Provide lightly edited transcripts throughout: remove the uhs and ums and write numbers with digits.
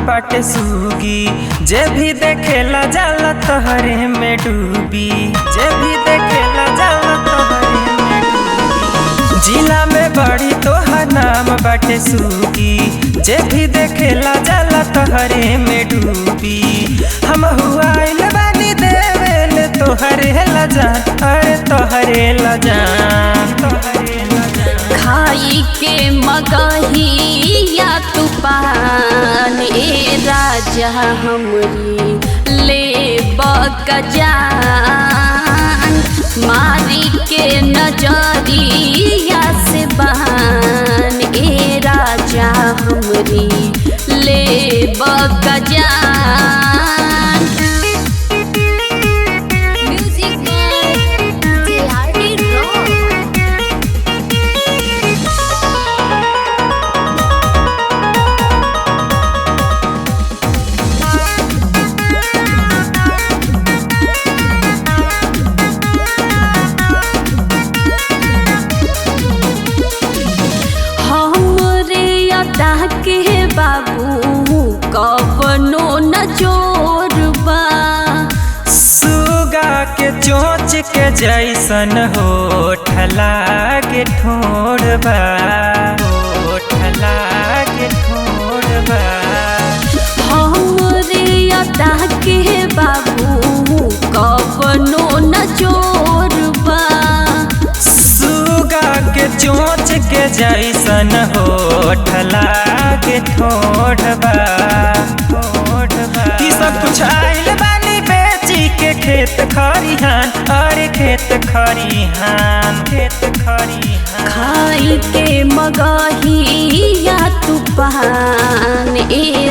बाटे सूगी, जे भी देखेला जाला तोहरे में डूबी, जे भी देखेला जाला तोहरे में डूबी। जिला में बड़ी तोहर नाम बाटे सूगी, जे भी देखेला जाला तोहरे में डूबी। हम हुआ बानी देवेल तोहरे लजान, अरे तोहरे लजान, तोहरे लजान। खाई के मगहिया तूफान ए राजा हमरी ले बकजान, मारी के नजरिया से बहान ए राजा हमरी ले बकजान। के बाबू कवनो न जोरबा, सुगा के चोंच के जैसन होठ लागे ठोरबा, होठ लागे ठोरबा। हमरे अदा के बाबू कवनो न जोरबा, सुगा के चोंच के जैसन होठ लागे ठोरबा, ठोरबा। ई सब कुछ आइल बानी बेची के खेत खरिहान, अरे खेत खरिहान, खेत खरिहान। खाई के मगहिया तूफान ए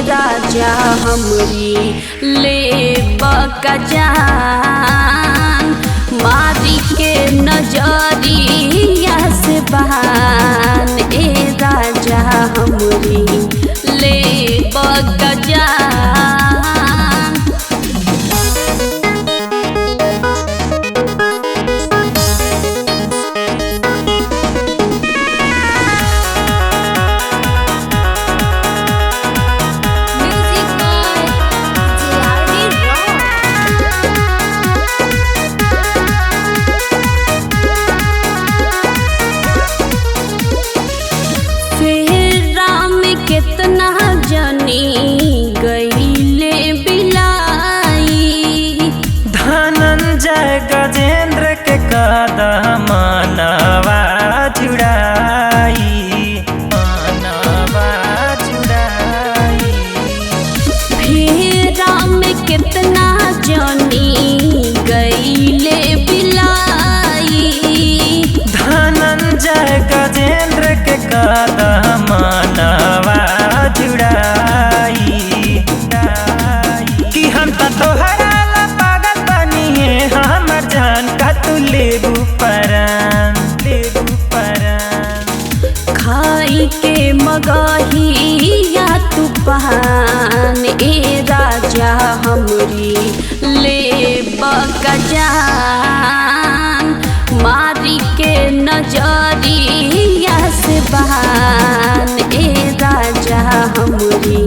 राजा हमरी ले बकजान, मारी के नजरिया से बहान ए राजा हमरी ले बकजान। कितना जनी गईले बिलाई, धनंजय गजेंद्र के कदम मानवा जुड़ाई, मानवा जुड़ाई। फेरा में कितना जनी गईले बिलाई, धनंजय गजेंद्र के कदम मानवा जुड़ाई। कि हम तोहरा ला पागल बनी है हमर जान, का तू लेबू परान, लेबू परान। खाई के मगहिया तूफान ए राजा हमरी ले बकजान, मारी के नजरिया से बहान ए राजा हमरी